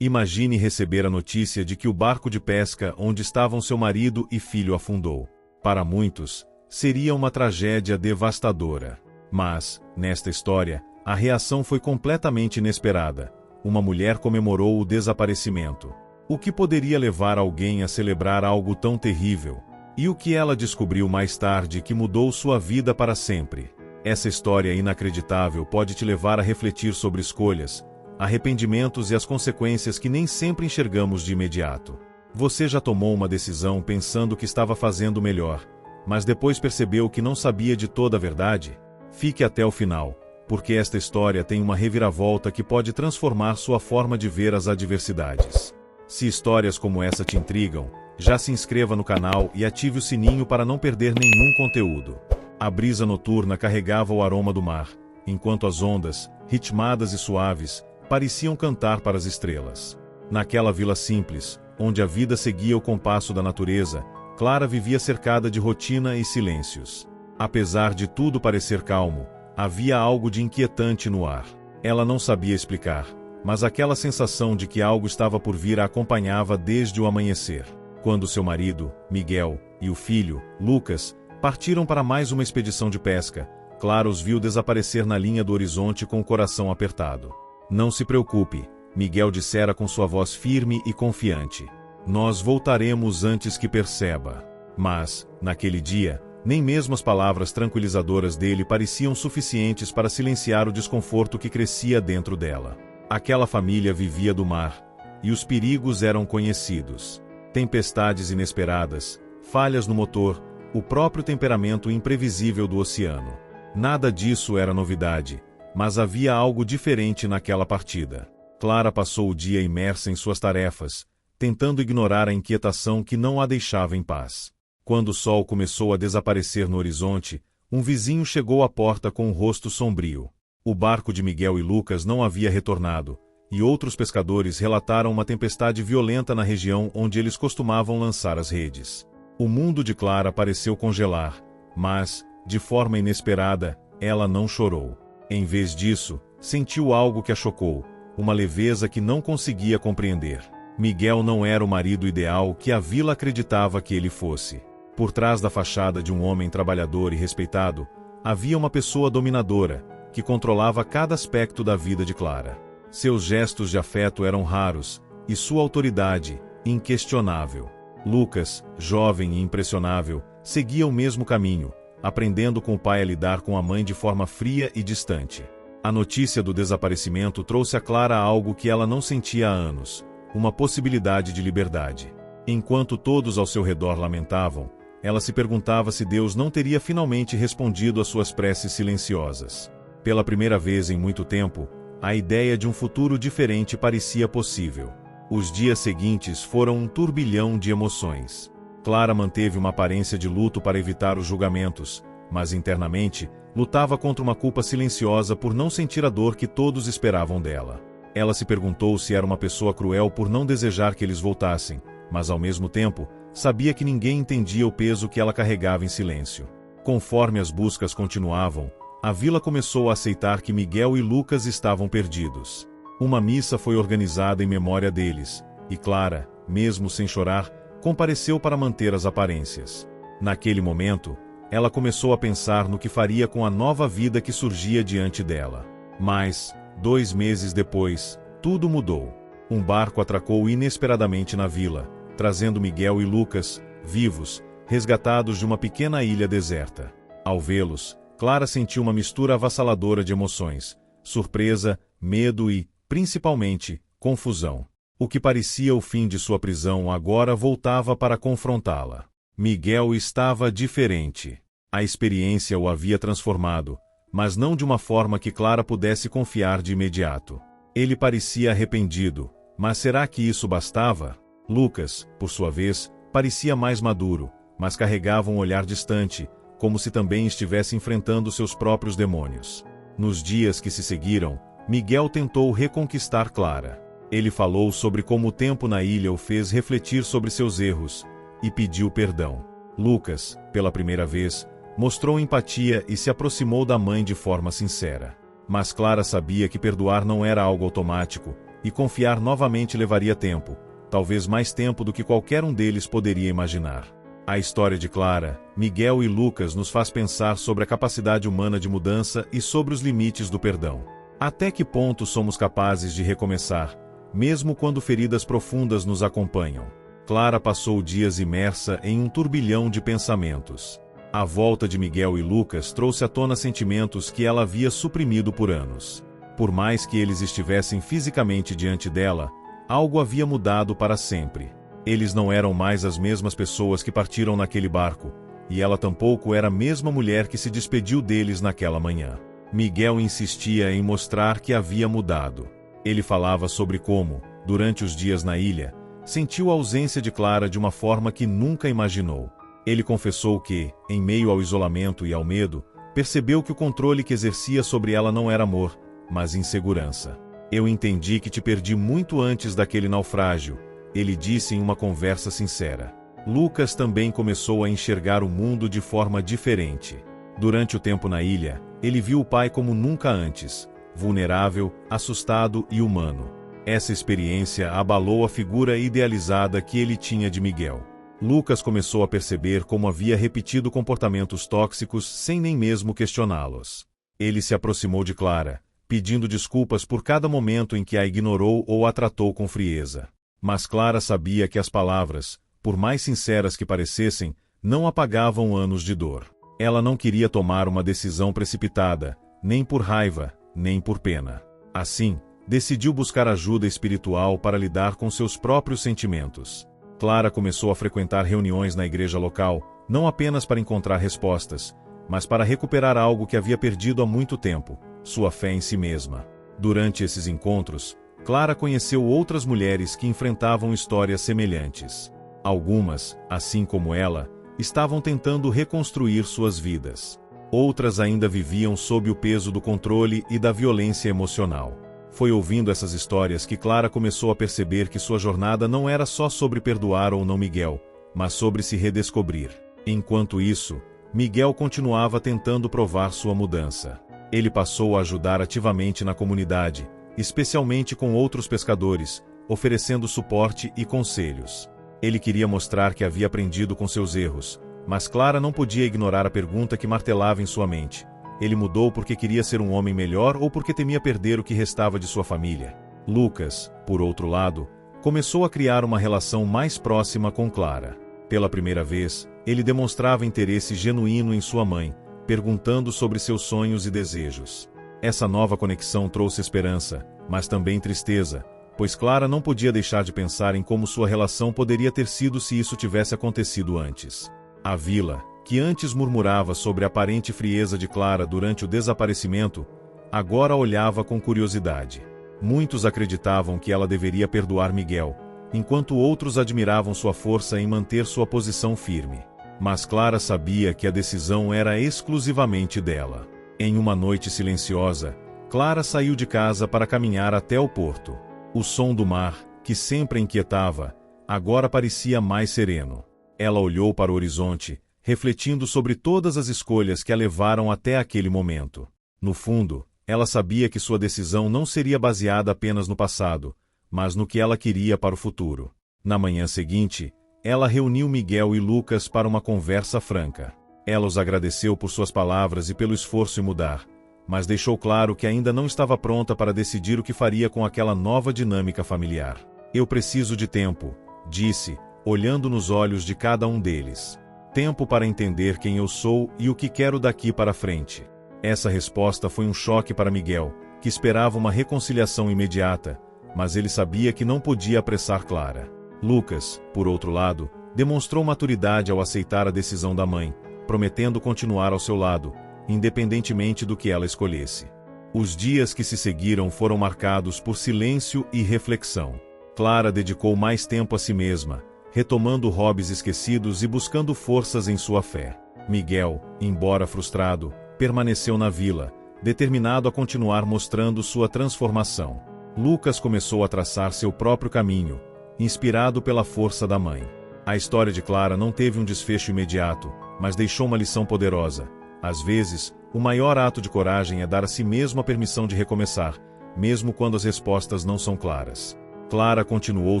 Imagine receber a notícia de que o barco de pesca onde estavam seu marido e filho afundou. Para muitos, seria uma tragédia devastadora. Mas, nesta história, a reação foi completamente inesperada. Uma mulher comemorou o desaparecimento. O que poderia levar alguém a celebrar algo tão terrível? E o que ela descobriu mais tarde que mudou sua vida para sempre? Essa história inacreditável pode te levar a refletir sobre escolhas, arrependimentos e as consequências que nem sempre enxergamos de imediato. Você já tomou uma decisão pensando que estava fazendo melhor, mas depois percebeu que não sabia de toda a verdade? Fique até o final, porque esta história tem uma reviravolta que pode transformar sua forma de ver as adversidades. Se histórias como essa te intrigam, já se inscreva no canal e ative o sininho para não perder nenhum conteúdo. A brisa noturna carregava o aroma do mar, enquanto as ondas, ritmadas e suaves, pareciam cantar para as estrelas. Naquela vila simples, onde a vida seguia o compasso da natureza, Clara vivia cercada de rotina e silêncios. Apesar de tudo parecer calmo, havia algo de inquietante no ar. Ela não sabia explicar, mas aquela sensação de que algo estava por vir a acompanhava desde o amanhecer. Quando seu marido, Miguel, e o filho, Lucas, partiram para mais uma expedição de pesca, Clara os viu desaparecer na linha do horizonte com o coração apertado. Não se preocupe, Miguel dissera com sua voz firme e confiante. Nós voltaremos antes que perceba. Mas, naquele dia, nem mesmo as palavras tranquilizadoras dele pareciam suficientes para silenciar o desconforto que crescia dentro dela. Aquela família vivia do mar, e os perigos eram conhecidos. Tempestades inesperadas, falhas no motor, o próprio temperamento imprevisível do oceano. Nada disso era novidade. Mas havia algo diferente naquela partida. Clara passou o dia imersa em suas tarefas, tentando ignorar a inquietação que não a deixava em paz. Quando o sol começou a desaparecer no horizonte, um vizinho chegou à porta com um rosto sombrio. O barco de Miguel e Lucas não havia retornado, e outros pescadores relataram uma tempestade violenta na região onde eles costumavam lançar as redes. O mundo de Clara pareceu congelar, mas, de forma inesperada, ela não chorou. Em vez disso, sentiu algo que a chocou, uma leveza que não conseguia compreender. Miguel não era o marido ideal que a vila acreditava que ele fosse. Por trás da fachada de um homem trabalhador e respeitado, havia uma pessoa dominadora, que controlava cada aspecto da vida de Clara. Seus gestos de afeto eram raros, e sua autoridade, inquestionável. Lucas, jovem e impressionável, seguia o mesmo caminho, aprendendo com o pai a lidar com a mãe de forma fria e distante. A notícia do desaparecimento trouxe a Clara algo que ela não sentia há anos, uma possibilidade de liberdade. Enquanto todos ao seu redor lamentavam, ela se perguntava se Deus não teria finalmente respondido às suas preces silenciosas. Pela primeira vez em muito tempo, a ideia de um futuro diferente parecia possível. Os dias seguintes foram um turbilhão de emoções. Clara manteve uma aparência de luto para evitar os julgamentos, mas internamente, lutava contra uma culpa silenciosa por não sentir a dor que todos esperavam dela. Ela se perguntou se era uma pessoa cruel por não desejar que eles voltassem, mas ao mesmo tempo, sabia que ninguém entendia o peso que ela carregava em silêncio. Conforme as buscas continuavam, a vila começou a aceitar que Miguel e Lucas estavam perdidos. Uma missa foi organizada em memória deles, e Clara, mesmo sem chorar, compareceu para manter as aparências. Naquele momento, ela começou a pensar no que faria com a nova vida que surgia diante dela. Mas, 2 meses depois, tudo mudou. Um barco atracou inesperadamente na vila, trazendo Miguel e Lucas, vivos, resgatados de uma pequena ilha deserta. Ao vê-los, Clara sentiu uma mistura avassaladora de emoções: surpresa, medo e, principalmente, confusão. O que parecia o fim de sua prisão agora voltava para confrontá-la. Miguel estava diferente. A experiência o havia transformado, mas não de uma forma que Clara pudesse confiar de imediato. Ele parecia arrependido, mas será que isso bastava? Lucas, por sua vez, parecia mais maduro, mas carregava um olhar distante, como se também estivesse enfrentando seus próprios demônios. Nos dias que se seguiram, Miguel tentou reconquistar Clara. Ele falou sobre como o tempo na ilha o fez refletir sobre seus erros, e pediu perdão. Lucas, pela primeira vez, mostrou empatia e se aproximou da mãe de forma sincera. Mas Clara sabia que perdoar não era algo automático, e confiar novamente levaria tempo, talvez mais tempo do que qualquer um deles poderia imaginar. A história de Clara, Miguel e Lucas nos faz pensar sobre a capacidade humana de mudança e sobre os limites do perdão. Até que ponto somos capazes de recomeçar, mesmo quando feridas profundas nos acompanham? Clara passou dias imersa em um turbilhão de pensamentos. A volta de Miguel e Lucas trouxe à tona sentimentos que ela havia suprimido por anos. Por mais que eles estivessem fisicamente diante dela, algo havia mudado para sempre. Eles não eram mais as mesmas pessoas que partiram naquele barco, e ela tampouco era a mesma mulher que se despediu deles naquela manhã. Miguel insistia em mostrar que havia mudado. Ele falava sobre como, durante os dias na ilha, sentiu a ausência de Clara de uma forma que nunca imaginou. Ele confessou que, em meio ao isolamento e ao medo, percebeu que o controle que exercia sobre ela não era amor, mas insegurança. Eu entendi que te perdi muito antes daquele naufrágio, ele disse em uma conversa sincera. Lucas também começou a enxergar o mundo de forma diferente. Durante o tempo na ilha, ele viu o pai como nunca antes, vulnerável, assustado e humano. Essa experiência abalou a figura idealizada que ele tinha de Miguel. Lucas começou a perceber como havia repetido comportamentos tóxicos sem nem mesmo questioná-los. Ele se aproximou de Clara, pedindo desculpas por cada momento em que a ignorou ou a tratou com frieza. Mas Clara sabia que as palavras, por mais sinceras que parecessem, não apagavam anos de dor. Ela não queria tomar uma decisão precipitada, nem por raiva, nem por pena. Assim, decidiu buscar ajuda espiritual para lidar com seus próprios sentimentos. Clara começou a frequentar reuniões na igreja local, não apenas para encontrar respostas, mas para recuperar algo que havia perdido há muito tempo, sua fé em si mesma. Durante esses encontros, Clara conheceu outras mulheres que enfrentavam histórias semelhantes. Algumas, assim como ela, estavam tentando reconstruir suas vidas. Outras ainda viviam sob o peso do controle e da violência emocional. Foi ouvindo essas histórias que Clara começou a perceber que sua jornada não era só sobre perdoar ou não Miguel, mas sobre se redescobrir. Enquanto isso, Miguel continuava tentando provar sua mudança. Ele passou a ajudar ativamente na comunidade, especialmente com outros pescadores, oferecendo suporte e conselhos. Ele queria mostrar que havia aprendido com seus erros, mas Clara não podia ignorar a pergunta que martelava em sua mente. Ele mudou porque queria ser um homem melhor ou porque temia perder o que restava de sua família? Lucas, por outro lado, começou a criar uma relação mais próxima com Clara. Pela primeira vez, ele demonstrava interesse genuíno em sua mãe, perguntando sobre seus sonhos e desejos. Essa nova conexão trouxe esperança, mas também tristeza, pois Clara não podia deixar de pensar em como sua relação poderia ter sido se isso tivesse acontecido antes. A vila, que antes murmurava sobre a aparente frieza de Clara durante o desaparecimento, agora olhava com curiosidade. Muitos acreditavam que ela deveria perdoar Miguel, enquanto outros admiravam sua força em manter sua posição firme. Mas Clara sabia que a decisão era exclusivamente dela. Em uma noite silenciosa, Clara saiu de casa para caminhar até o porto. O som do mar, que sempre a inquietava, agora parecia mais sereno. Ela olhou para o horizonte, refletindo sobre todas as escolhas que a levaram até aquele momento. No fundo, ela sabia que sua decisão não seria baseada apenas no passado, mas no que ela queria para o futuro. Na manhã seguinte, ela reuniu Miguel e Lucas para uma conversa franca. Ela os agradeceu por suas palavras e pelo esforço em mudar, mas deixou claro que ainda não estava pronta para decidir o que faria com aquela nova dinâmica familiar. Eu preciso de tempo, disse, olhando nos olhos de cada um deles. Tempo para entender quem eu sou e o que quero daqui para frente. Essa resposta foi um choque para Miguel, que esperava uma reconciliação imediata, mas ele sabia que não podia apressar Clara. Lucas, por outro lado, demonstrou maturidade ao aceitar a decisão da mãe, prometendo continuar ao seu lado, independentemente do que ela escolhesse. Os dias que se seguiram foram marcados por silêncio e reflexão. Clara dedicou mais tempo a si mesma, retomando hobbies esquecidos e buscando forças em sua fé. Miguel, embora frustrado, permaneceu na vila, determinado a continuar mostrando sua transformação. Lucas começou a traçar seu próprio caminho, inspirado pela força da mãe. A história de Clara não teve um desfecho imediato, mas deixou uma lição poderosa. Às vezes, o maior ato de coragem é dar a si mesmo a permissão de recomeçar, mesmo quando as respostas não são claras. Clara continuou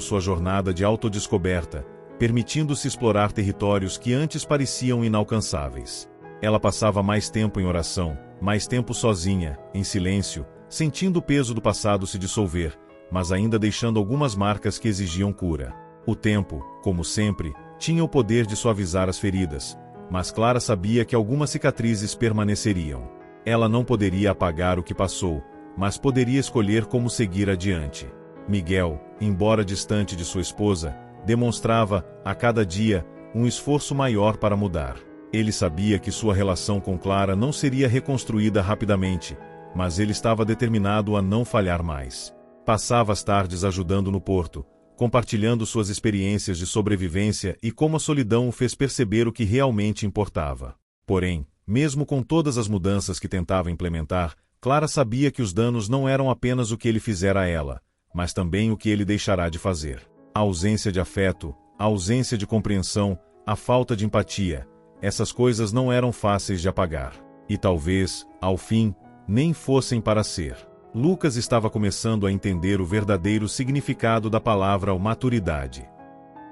sua jornada de autodescoberta, permitindo-se explorar territórios que antes pareciam inalcançáveis. Ela passava mais tempo em oração, mais tempo sozinha, em silêncio, sentindo o peso do passado se dissolver, mas ainda deixando algumas marcas que exigiam cura. O tempo, como sempre, tinha o poder de suavizar as feridas, mas Clara sabia que algumas cicatrizes permaneceriam. Ela não poderia apagar o que passou, mas poderia escolher como seguir adiante. Miguel, embora distante de sua esposa, demonstrava, a cada dia, um esforço maior para mudar. Ele sabia que sua relação com Clara não seria reconstruída rapidamente, mas ele estava determinado a não falhar mais. Passava as tardes ajudando no porto, compartilhando suas experiências de sobrevivência e como a solidão o fez perceber o que realmente importava. Porém, mesmo com todas as mudanças que tentava implementar, Clara sabia que os danos não eram apenas o que ele fizera a ela, mas também o que ele deixará de fazer. A ausência de afeto, a ausência de compreensão, a falta de empatia, essas coisas não eram fáceis de apagar. E talvez, ao fim, nem fossem para ser. Lucas estava começando a entender o verdadeiro significado da palavra maturidade.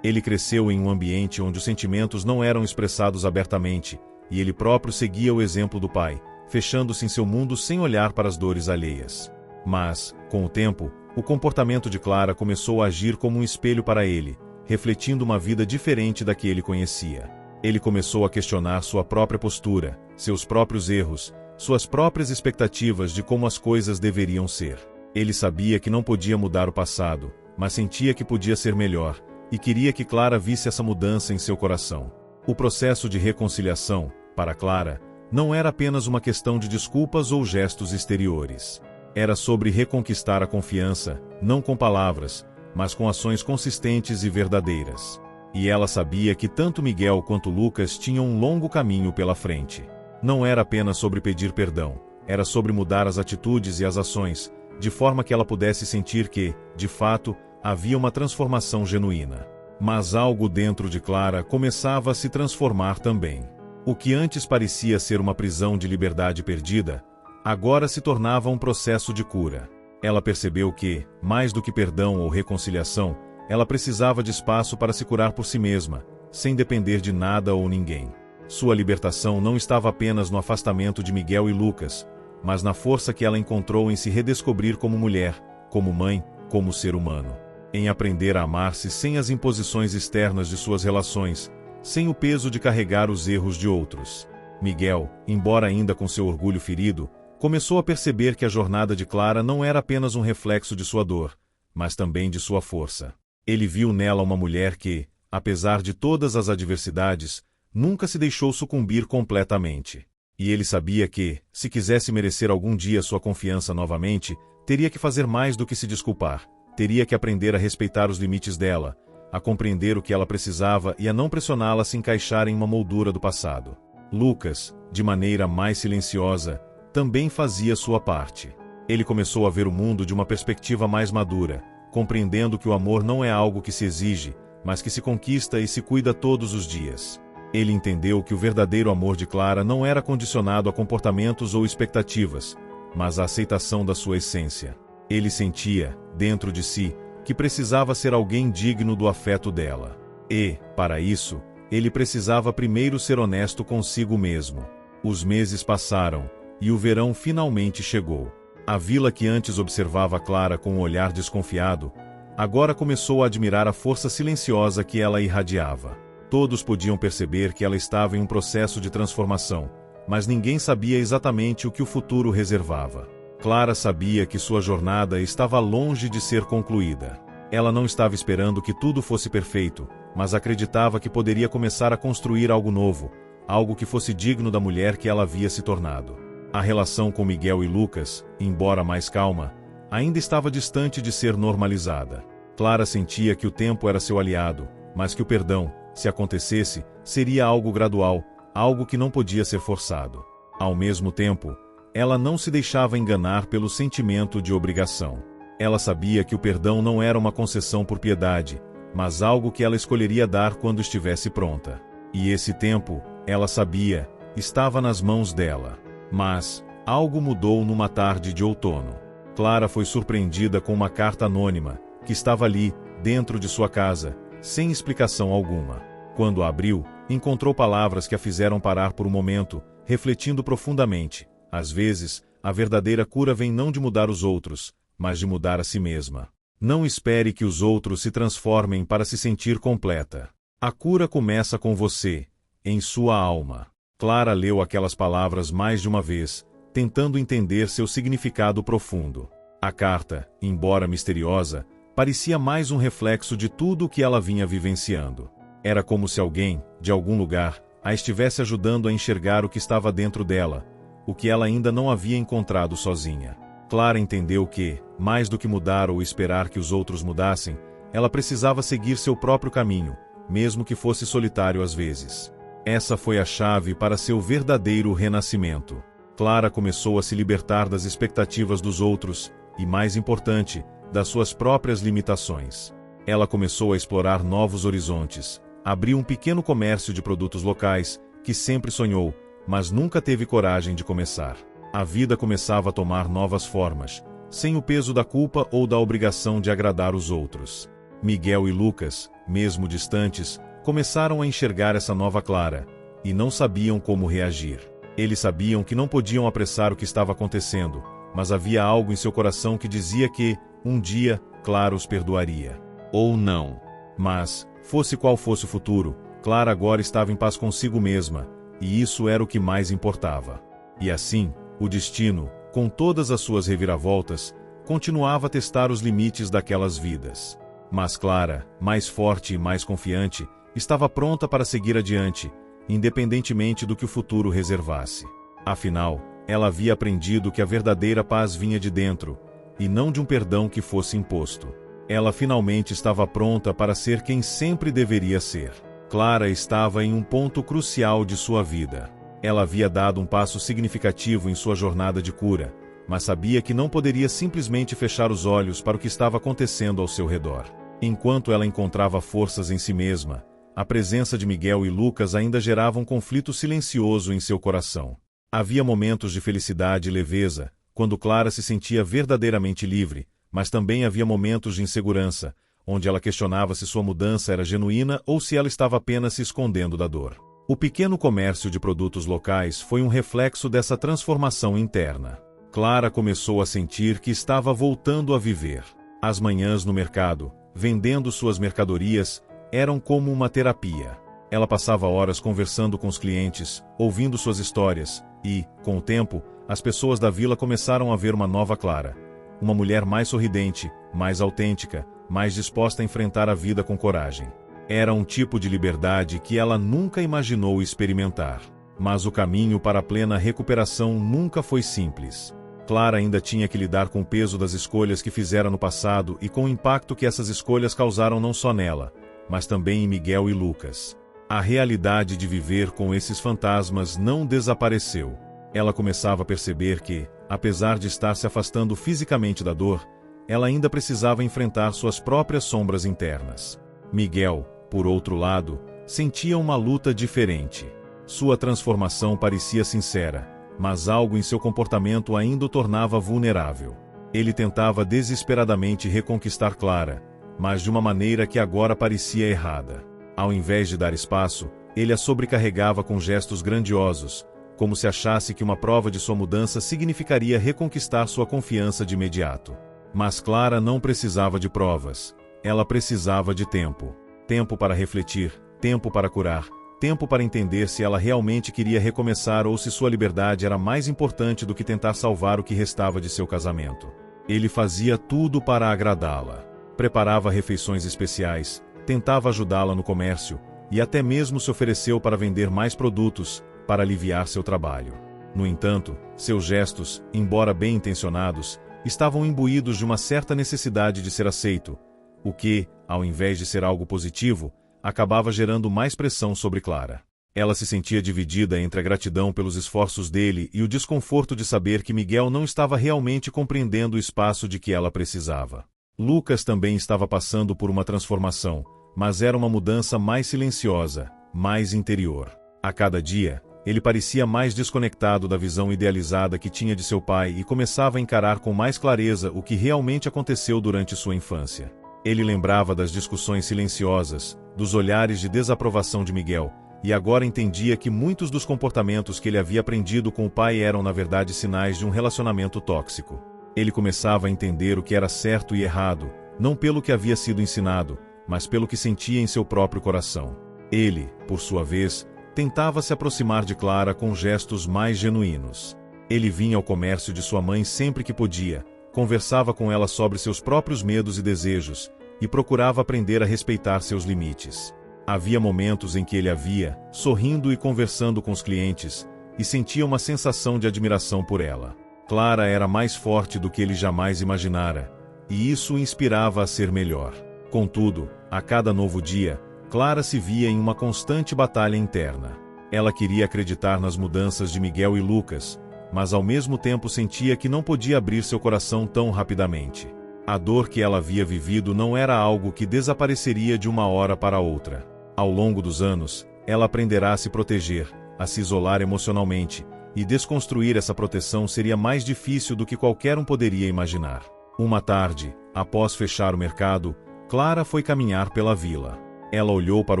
Ele cresceu em um ambiente onde os sentimentos não eram expressados abertamente, e ele próprio seguia o exemplo do pai, fechando-se em seu mundo sem olhar para as dores alheias. Mas, com o tempo, o comportamento de Clara começou a agir como um espelho para ele, refletindo uma vida diferente da que ele conhecia. Ele começou a questionar sua própria postura, seus próprios erros, suas próprias expectativas de como as coisas deveriam ser. Ele sabia que não podia mudar o passado, mas sentia que podia ser melhor, e queria que Clara visse essa mudança em seu coração. O processo de reconciliação, para Clara, não era apenas uma questão de desculpas ou gestos exteriores. Era sobre reconquistar a confiança, não com palavras, mas com ações consistentes e verdadeiras. E ela sabia que tanto Miguel quanto Lucas tinham um longo caminho pela frente. Não era apenas sobre pedir perdão, era sobre mudar as atitudes e as ações, de forma que ela pudesse sentir que, de fato, havia uma transformação genuína. Mas algo dentro de Clara começava a se transformar também. O que antes parecia ser uma prisão de liberdade perdida, agora se tornava um processo de cura. Ela percebeu que, mais do que perdão ou reconciliação, ela precisava de espaço para se curar por si mesma, sem depender de nada ou ninguém. Sua libertação não estava apenas no afastamento de Miguel e Lucas, mas na força que ela encontrou em se redescobrir como mulher, como mãe, como ser humano. Em aprender a amar-se sem as imposições externas de suas relações, sem o peso de carregar os erros de outros. Miguel, embora ainda com seu orgulho ferido, começou a perceber que a jornada de Clara não era apenas um reflexo de sua dor, mas também de sua força. Ele viu nela uma mulher que, apesar de todas as adversidades, nunca se deixou sucumbir completamente. E ele sabia que, se quisesse merecer algum dia sua confiança novamente, teria que fazer mais do que se desculpar. Teria que aprender a respeitar os limites dela, a compreender o que ela precisava e a não pressioná-la a se encaixar em uma moldura do passado. Lucas, de maneira mais silenciosa, também fazia sua parte. Ele começou a ver o mundo de uma perspectiva mais madura, compreendendo que o amor não é algo que se exige, mas que se conquista e se cuida todos os dias. Ele entendeu que o verdadeiro amor de Clara não era condicionado a comportamentos ou expectativas, mas à aceitação da sua essência. Ele sentia, dentro de si, que precisava ser alguém digno do afeto dela. E, para isso, ele precisava primeiro ser honesto consigo mesmo. Os meses passaram, e o verão finalmente chegou. A vila que antes observava Clara com um olhar desconfiado, agora começou a admirar a força silenciosa que ela irradiava. Todos podiam perceber que ela estava em um processo de transformação, mas ninguém sabia exatamente o que o futuro reservava. Clara sabia que sua jornada estava longe de ser concluída. Ela não estava esperando que tudo fosse perfeito, mas acreditava que poderia começar a construir algo novo, algo que fosse digno da mulher que ela havia se tornado. A relação com Miguel e Lucas, embora mais calma, ainda estava distante de ser normalizada. Clara sentia que o tempo era seu aliado, mas que o perdão, se acontecesse, seria algo gradual, algo que não podia ser forçado. Ao mesmo tempo, ela não se deixava enganar pelo sentimento de obrigação. Ela sabia que o perdão não era uma concessão por piedade, mas algo que ela escolheria dar quando estivesse pronta. E esse tempo, ela sabia, estava nas mãos dela. Mas algo mudou numa tarde de outono. Clara foi surpreendida com uma carta anônima, que estava ali, dentro de sua casa, sem explicação alguma. Quando a abriu, encontrou palavras que a fizeram parar por um momento, refletindo profundamente. Às vezes, a verdadeira cura vem não de mudar os outros, mas de mudar a si mesma. Não espere que os outros se transformem para se sentir completa. A cura começa com você, em sua alma. Clara leu aquelas palavras mais de uma vez, tentando entender seu significado profundo. A carta, embora misteriosa, parecia mais um reflexo de tudo o que ela vinha vivenciando. Era como se alguém, de algum lugar, a estivesse ajudando a enxergar o que estava dentro dela, o que ela ainda não havia encontrado sozinha. Clara entendeu que, mais do que mudar ou esperar que os outros mudassem, ela precisava seguir seu próprio caminho, mesmo que fosse solitário às vezes. Essa foi a chave para seu verdadeiro renascimento. Clara começou a se libertar das expectativas dos outros e, mais importante, das suas próprias limitações. Ela começou a explorar novos horizontes, abriu um pequeno comércio de produtos locais, que sempre sonhou, mas nunca teve coragem de começar. A vida começava a tomar novas formas, sem o peso da culpa ou da obrigação de agradar os outros. Miguel e Lucas, mesmo distantes, começaram a enxergar essa nova Clara, e não sabiam como reagir. Eles sabiam que não podiam apressar o que estava acontecendo, mas havia algo em seu coração que dizia que, um dia, Clara os perdoaria. Ou não. Mas, fosse qual fosse o futuro, Clara agora estava em paz consigo mesma, e isso era o que mais importava. E assim, o destino, com todas as suas reviravoltas, continuava a testar os limites daquelas vidas. Mas Clara, mais forte e mais confiante, estava pronta para seguir adiante, independentemente do que o futuro reservasse. Afinal, ela havia aprendido que a verdadeira paz vinha de dentro, e não de um perdão que fosse imposto. Ela finalmente estava pronta para ser quem sempre deveria ser. Clara estava em um ponto crucial de sua vida. Ela havia dado um passo significativo em sua jornada de cura, mas sabia que não poderia simplesmente fechar os olhos para o que estava acontecendo ao seu redor. Enquanto ela encontrava forças em si mesma, a presença de Miguel e Lucas ainda gerava um conflito silencioso em seu coração. Havia momentos de felicidade e leveza, quando Clara se sentia verdadeiramente livre, mas também havia momentos de insegurança, onde ela questionava se sua mudança era genuína ou se ela estava apenas se escondendo da dor. O pequeno comércio de produtos locais foi um reflexo dessa transformação interna. Clara começou a sentir que estava voltando a viver. As manhãs no mercado, vendendo suas mercadorias, eram como uma terapia. Ela passava horas conversando com os clientes, ouvindo suas histórias, e, com o tempo, as pessoas da vila começaram a ver uma nova Clara. Uma mulher mais sorridente, mais autêntica, mais disposta a enfrentar a vida com coragem. Era um tipo de liberdade que ela nunca imaginou experimentar. Mas o caminho para a plena recuperação nunca foi simples. Clara ainda tinha que lidar com o peso das escolhas que fizera no passado e com o impacto que essas escolhas causaram não só nela, mas também em Miguel e Lucas. A realidade de viver com esses fantasmas não desapareceu. Ela começava a perceber que, apesar de estar se afastando fisicamente da dor, ela ainda precisava enfrentar suas próprias sombras internas. Miguel, por outro lado, sentia uma luta diferente. Sua transformação parecia sincera, mas algo em seu comportamento ainda o tornava vulnerável. Ele tentava desesperadamente reconquistar Clara, mas de uma maneira que agora parecia errada. Ao invés de dar espaço, ele a sobrecarregava com gestos grandiosos, como se achasse que uma prova de sua mudança significaria reconquistar sua confiança de imediato. Mas Clara não precisava de provas. Ela precisava de tempo. Tempo para refletir, tempo para curar, tempo para entender se ela realmente queria recomeçar ou se sua liberdade era mais importante do que tentar salvar o que restava de seu casamento. Ele fazia tudo para agradá-la. Preparava refeições especiais, tentava ajudá-la no comércio, e até mesmo se ofereceu para vender mais produtos, para aliviar seu trabalho. No entanto, seus gestos, embora bem intencionados, estavam imbuídos de uma certa necessidade de ser aceito, o que, ao invés de ser algo positivo, acabava gerando mais pressão sobre Clara. Ela se sentia dividida entre a gratidão pelos esforços dele e o desconforto de saber que Miguel não estava realmente compreendendo o espaço de que ela precisava. Lucas também estava passando por uma transformação, mas era uma mudança mais silenciosa, mais interior. A cada dia, ele parecia mais desconectado da visão idealizada que tinha de seu pai e começava a encarar com mais clareza o que realmente aconteceu durante sua infância. Ele lembrava das discussões silenciosas, dos olhares de desaprovação de Miguel, e agora entendia que muitos dos comportamentos que ele havia aprendido com o pai eram na verdade sinais de um relacionamento tóxico. Ele começava a entender o que era certo e errado, não pelo que havia sido ensinado, mas pelo que sentia em seu próprio coração. Ele, por sua vez, tentava se aproximar de Clara com gestos mais genuínos. Ele vinha ao comércio de sua mãe sempre que podia, conversava com ela sobre seus próprios medos e desejos, e procurava aprender a respeitar seus limites. Havia momentos em que ele a via, sorrindo e conversando com os clientes, e sentia uma sensação de admiração por ela. Clara era mais forte do que ele jamais imaginara, e isso o inspirava a ser melhor. Contudo, a cada novo dia, Clara se via em uma constante batalha interna. Ela queria acreditar nas mudanças de Miguel e Lucas, mas ao mesmo tempo sentia que não podia abrir seu coração tão rapidamente. A dor que ela havia vivido não era algo que desapareceria de uma hora para outra. Ao longo dos anos, ela aprenderá a se proteger, a se isolar emocionalmente, e desconstruir essa proteção seria mais difícil do que qualquer um poderia imaginar. Uma tarde, após fechar o mercado, Clara foi caminhar pela vila. Ela olhou para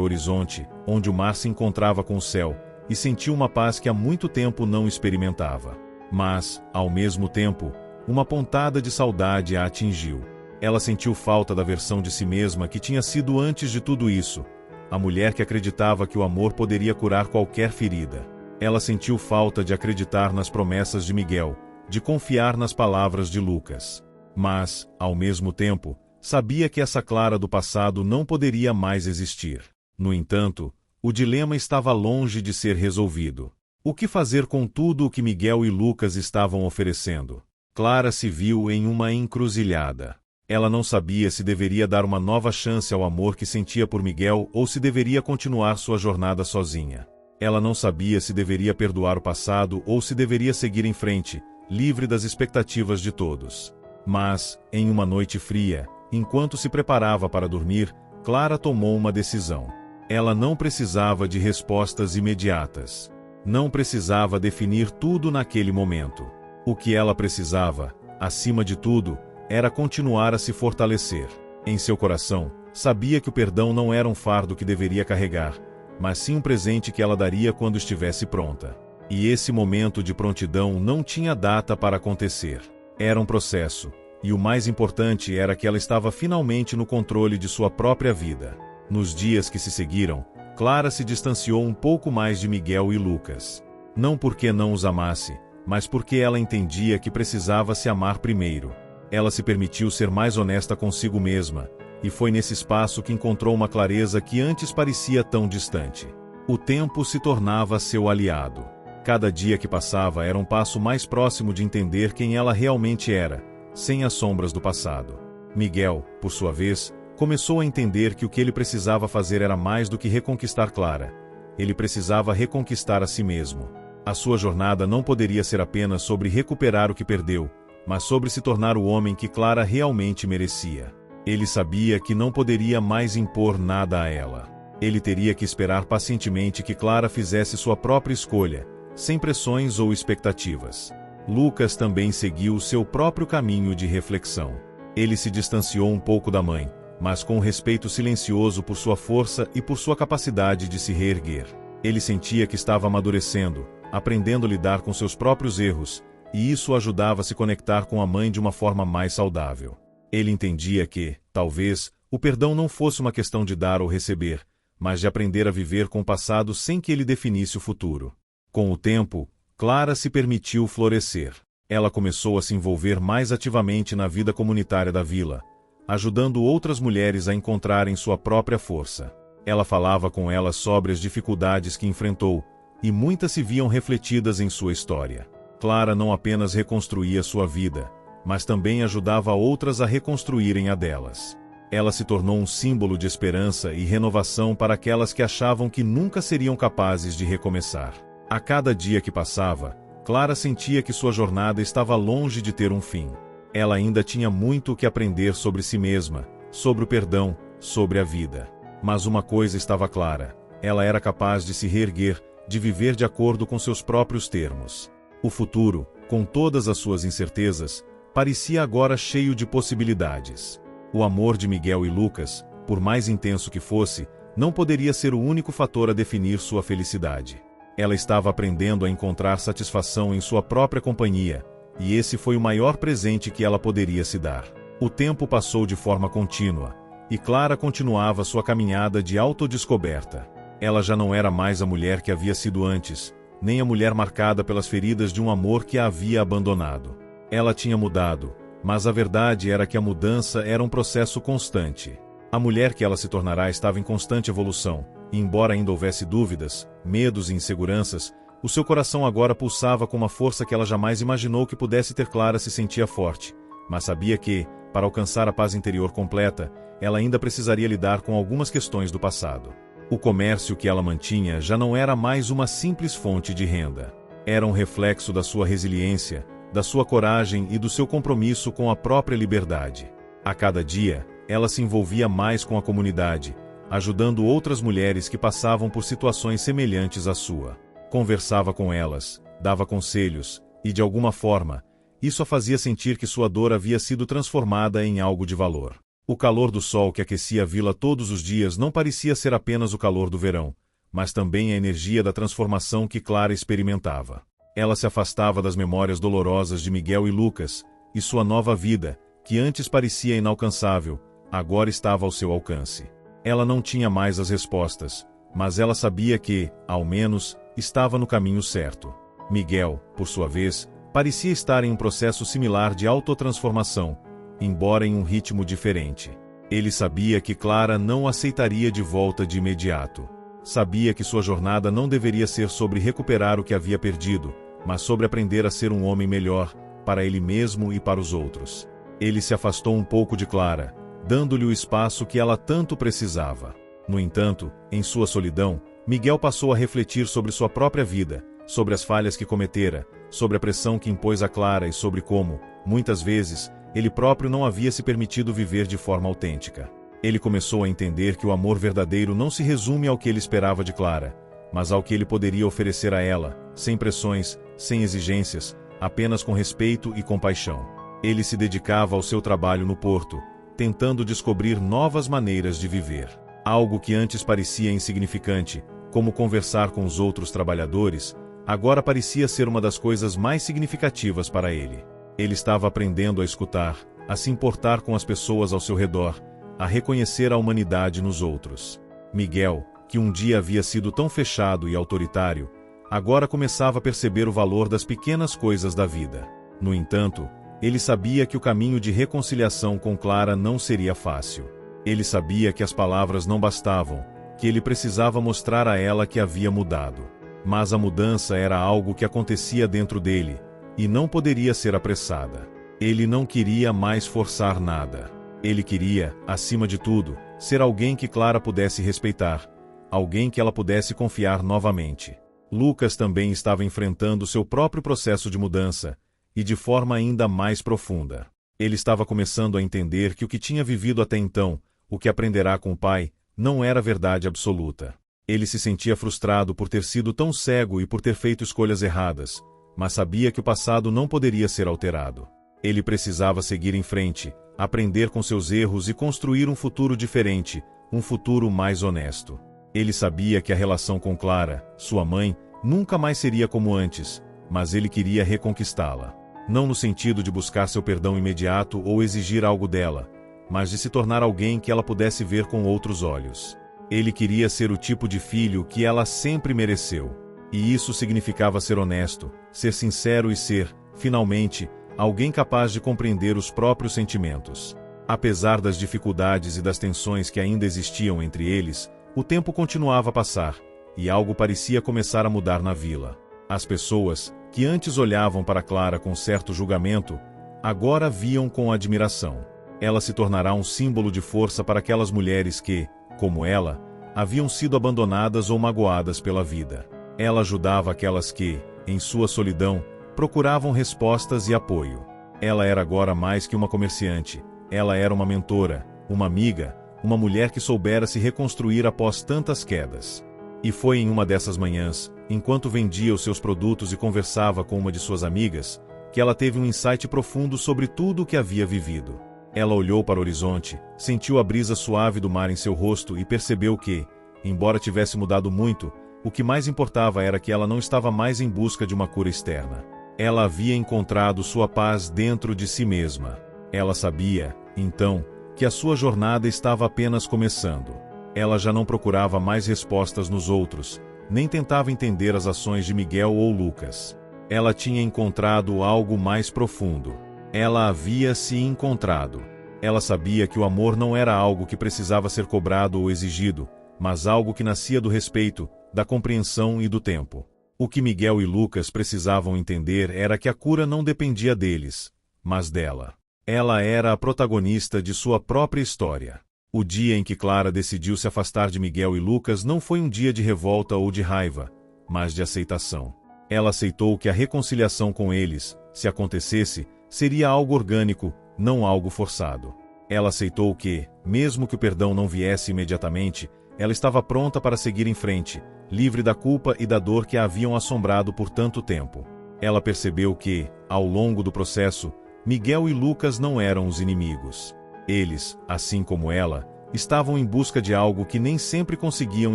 o horizonte, onde o mar se encontrava com o céu, e sentiu uma paz que há muito tempo não experimentava. Mas, ao mesmo tempo, uma pontada de saudade a atingiu. Ela sentiu falta da versão de si mesma que tinha sido antes de tudo isso, a mulher que acreditava que o amor poderia curar qualquer ferida. Ela sentiu falta de acreditar nas promessas de Miguel, de confiar nas palavras de Lucas. Mas, ao mesmo tempo, sabia que essa Clara do passado não poderia mais existir. No entanto, o dilema estava longe de ser resolvido. O que fazer com tudo o que Miguel e Lucas estavam oferecendo? Clara se viu em uma encruzilhada. Ela não sabia se deveria dar uma nova chance ao amor que sentia por Miguel ou se deveria continuar sua jornada sozinha. Ela não sabia se deveria perdoar o passado ou se deveria seguir em frente, livre das expectativas de todos. Mas, em uma noite fria, enquanto se preparava para dormir, Clara tomou uma decisão. Ela não precisava de respostas imediatas. Não precisava definir tudo naquele momento. O que ela precisava, acima de tudo, era continuar a se fortalecer. Em seu coração, sabia que o perdão não era um fardo que deveria carregar, mas sim um presente que ela daria quando estivesse pronta. E esse momento de prontidão não tinha data para acontecer. Era um processo, e o mais importante era que ela estava finalmente no controle de sua própria vida. Nos dias que se seguiram, Clara se distanciou um pouco mais de Miguel e Lucas. Não porque não os amasse, mas porque ela entendia que precisava se amar primeiro. Ela se permitiu ser mais honesta consigo mesma, e foi nesse espaço que encontrou uma clareza que antes parecia tão distante. O tempo se tornava seu aliado. Cada dia que passava era um passo mais próximo de entender quem ela realmente era, sem as sombras do passado. Miguel, por sua vez, começou a entender que o que ele precisava fazer era mais do que reconquistar Clara. Ele precisava reconquistar a si mesmo. A sua jornada não poderia ser apenas sobre recuperar o que perdeu, mas sobre se tornar o homem que Clara realmente merecia. Ele sabia que não poderia mais impor nada a ela. Ele teria que esperar pacientemente que Clara fizesse sua própria escolha, sem pressões ou expectativas. Lucas também seguiu seu próprio caminho de reflexão. Ele se distanciou um pouco da mãe, mas com respeito silencioso por sua força e por sua capacidade de se reerguer. Ele sentia que estava amadurecendo, aprendendo a lidar com seus próprios erros, e isso o ajudava a se conectar com a mãe de uma forma mais saudável. Ele entendia que, talvez, o perdão não fosse uma questão de dar ou receber, mas de aprender a viver com o passado sem que ele definisse o futuro. Com o tempo, Clara se permitiu florescer. Ela começou a se envolver mais ativamente na vida comunitária da vila, ajudando outras mulheres a encontrarem sua própria força. Ela falava com elas sobre as dificuldades que enfrentou, e muitas se viam refletidas em sua história. Clara não apenas reconstruía sua vida, mas também ajudava outras a reconstruírem a delas. Ela se tornou um símbolo de esperança e renovação para aquelas que achavam que nunca seriam capazes de recomeçar. A cada dia que passava, Clara sentia que sua jornada estava longe de ter um fim. Ela ainda tinha muito o que aprender sobre si mesma, sobre o perdão, sobre a vida. Mas uma coisa estava clara: ela era capaz de se reerguer, de viver de acordo com seus próprios termos. O futuro, com todas as suas incertezas, parecia agora cheio de possibilidades. O amor de Miguel e Lucas, por mais intenso que fosse, não poderia ser o único fator a definir sua felicidade. Ela estava aprendendo a encontrar satisfação em sua própria companhia, e esse foi o maior presente que ela poderia se dar. O tempo passou de forma contínua, e Clara continuava sua caminhada de autodescoberta. Ela já não era mais a mulher que havia sido antes, nem a mulher marcada pelas feridas de um amor que a havia abandonado. Ela tinha mudado, mas a verdade era que a mudança era um processo constante. A mulher que ela se tornará estava em constante evolução, e embora ainda houvesse dúvidas, medos e inseguranças, o seu coração agora pulsava com uma força que ela jamais imaginou que pudesse ter. Clara se sentia forte, mas sabia que, para alcançar a paz interior completa, ela ainda precisaria lidar com algumas questões do passado. O comércio que ela mantinha já não era mais uma simples fonte de renda. Era um reflexo da sua resiliência, da sua coragem e do seu compromisso com a própria liberdade. A cada dia, ela se envolvia mais com a comunidade, ajudando outras mulheres que passavam por situações semelhantes à sua. Conversava com elas, dava conselhos, e de alguma forma, isso a fazia sentir que sua dor havia sido transformada em algo de valor. O calor do sol que aquecia a vila todos os dias não parecia ser apenas o calor do verão, mas também a energia da transformação que Clara experimentava. Ela se afastava das memórias dolorosas de Miguel e Lucas, e sua nova vida, que antes parecia inalcançável, agora estava ao seu alcance. Ela não tinha mais as respostas, mas ela sabia que, ao menos, estava no caminho certo. Miguel, por sua vez, parecia estar em um processo similar de autotransformação, embora em um ritmo diferente. Ele sabia que Clara não o aceitaria de volta de imediato. Sabia que sua jornada não deveria ser sobre recuperar o que havia perdido, mas sobre aprender a ser um homem melhor, para ele mesmo e para os outros. Ele se afastou um pouco de Clara, dando-lhe o espaço que ela tanto precisava. No entanto, em sua solidão, Miguel passou a refletir sobre sua própria vida, sobre as falhas que cometera, sobre a pressão que impôs a Clara e sobre como, muitas vezes, ele próprio não havia se permitido viver de forma autêntica. Ele começou a entender que o amor verdadeiro não se resume ao que ele esperava de Clara, mas ao que ele poderia oferecer a ela, sem pressões, sem exigências, apenas com respeito e compaixão. Ele se dedicava ao seu trabalho no porto, tentando descobrir novas maneiras de viver. Algo que antes parecia insignificante, como conversar com os outros trabalhadores, agora parecia ser uma das coisas mais significativas para ele. Ele estava aprendendo a escutar, a se importar com as pessoas ao seu redor, a reconhecer a humanidade nos outros. Miguel, que um dia havia sido tão fechado e autoritário, agora começava a perceber o valor das pequenas coisas da vida. No entanto, ele sabia que o caminho de reconciliação com Clara não seria fácil. Ele sabia que as palavras não bastavam, que ele precisava mostrar a ela que havia mudado. Mas a mudança era algo que acontecia dentro dele, e não poderia ser apressada. Ele não queria mais forçar nada. Ele queria, acima de tudo, ser alguém que Clara pudesse respeitar, alguém que ela pudesse confiar novamente. Lucas também estava enfrentando seu próprio processo de mudança, e de forma ainda mais profunda. Ele estava começando a entender que o que tinha vivido até então, o que aprenderá com o pai, não era verdade absoluta. Ele se sentia frustrado por ter sido tão cego e por ter feito escolhas erradas, mas sabia que o passado não poderia ser alterado. Ele precisava seguir em frente, aprender com seus erros e construir um futuro diferente, um futuro mais honesto. Ele sabia que a relação com Clara, sua mãe, nunca mais seria como antes, mas ele queria reconquistá-la. Não no sentido de buscar seu perdão imediato ou exigir algo dela, mas de se tornar alguém que ela pudesse ver com outros olhos. Ele queria ser o tipo de filho que ela sempre mereceu. E isso significava ser honesto, ser sincero e ser, finalmente, alguém capaz de compreender os próprios sentimentos. Apesar das dificuldades e das tensões que ainda existiam entre eles, o tempo continuava a passar, e algo parecia começar a mudar na vila. As pessoas, que antes olhavam para Clara com certo julgamento, agora viam com admiração. Ela se tornará um símbolo de força para aquelas mulheres que, como ela, haviam sido abandonadas ou magoadas pela vida. Ela ajudava aquelas que, em sua solidão, procuravam respostas e apoio. Ela era agora mais que uma comerciante. Ela era uma mentora, uma amiga, uma mulher que soubera se reconstruir após tantas quedas. E foi em uma dessas manhãs, enquanto vendia os seus produtos e conversava com uma de suas amigas, que ela teve um insight profundo sobre tudo o que havia vivido. Ela olhou para o horizonte, sentiu a brisa suave do mar em seu rosto e percebeu que, embora tivesse mudado muito, o que mais importava era que ela não estava mais em busca de uma cura externa. Ela havia encontrado sua paz dentro de si mesma. Ela sabia, então, que a sua jornada estava apenas começando. Ela já não procurava mais respostas nos outros, nem tentava entender as ações de Miguel ou Lucas. Ela tinha encontrado algo mais profundo. Ela havia se encontrado. Ela sabia que o amor não era algo que precisava ser cobrado ou exigido, mas algo que nascia do respeito, da compreensão e do tempo. O que Miguel e Lucas precisavam entender era que a cura não dependia deles, mas dela. Ela era a protagonista de sua própria história. O dia em que Clara decidiu se afastar de Miguel e Lucas não foi um dia de revolta ou de raiva, mas de aceitação. Ela aceitou que a reconciliação com eles, se acontecesse, seria algo orgânico, não algo forçado. Ela aceitou que, mesmo que o perdão não viesse imediatamente, ela estava pronta para seguir em frente, livre da culpa e da dor que a haviam assombrado por tanto tempo. Ela percebeu que, ao longo do processo, Miguel e Lucas não eram os inimigos. Eles, assim como ela, estavam em busca de algo que nem sempre conseguiam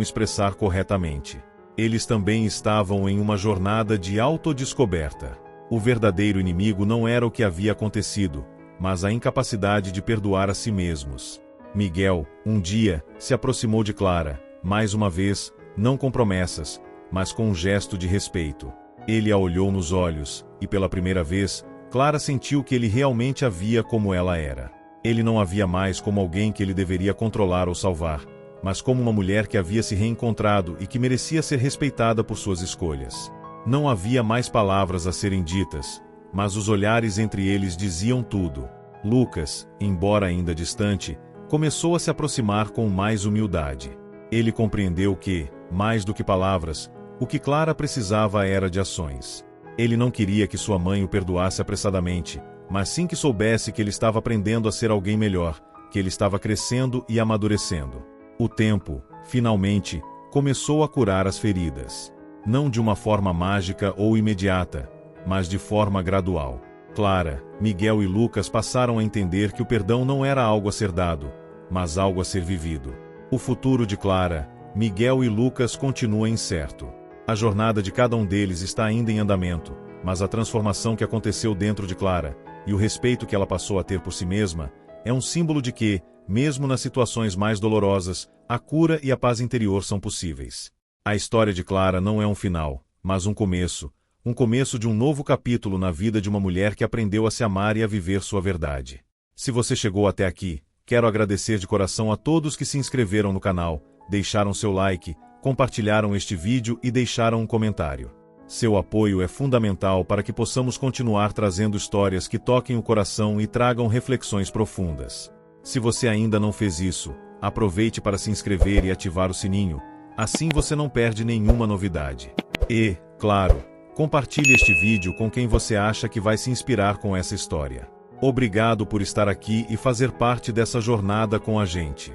expressar corretamente. Eles também estavam em uma jornada de autodescoberta. O verdadeiro inimigo não era o que havia acontecido, mas a incapacidade de perdoar a si mesmos. Miguel, um dia, se aproximou de Clara, mais uma vez, não com promessas, mas com um gesto de respeito. Ele a olhou nos olhos, e pela primeira vez, Clara sentiu que ele realmente a via como ela era. Ele não a via mais como alguém que ele deveria controlar ou salvar, mas como uma mulher que havia se reencontrado e que merecia ser respeitada por suas escolhas. Não havia mais palavras a serem ditas, mas os olhares entre eles diziam tudo. Lucas, embora ainda distante, começou a se aproximar com mais humildade. Ele compreendeu que, mais do que palavras, o que Clara precisava era de ações. Ele não queria que sua mãe o perdoasse apressadamente, mas sim que soubesse que ele estava aprendendo a ser alguém melhor, que ele estava crescendo e amadurecendo. O tempo, finalmente, começou a curar as feridas. Não de uma forma mágica ou imediata, mas de forma gradual. Clara, Miguel e Lucas passaram a entender que o perdão não era algo a ser dado, mas algo a ser vivido. O futuro de Clara, Miguel e Lucas continua incerto. A jornada de cada um deles está ainda em andamento, mas a transformação que aconteceu dentro de Clara, e o respeito que ela passou a ter por si mesma, é um símbolo de que, mesmo nas situações mais dolorosas, a cura e a paz interior são possíveis. A história de Clara não é um final, mas um começo de um novo capítulo na vida de uma mulher que aprendeu a se amar e a viver sua verdade. Se você chegou até aqui, quero agradecer de coração a todos que se inscreveram no canal, deixaram seu like, compartilharam este vídeo e deixaram um comentário. Seu apoio é fundamental para que possamos continuar trazendo histórias que toquem o coração e tragam reflexões profundas. Se você ainda não fez isso, aproveite para se inscrever e ativar o sininho, assim você não perde nenhuma novidade. E, claro, compartilhe este vídeo com quem você acha que vai se inspirar com essa história. Obrigado por estar aqui e fazer parte dessa jornada com a gente.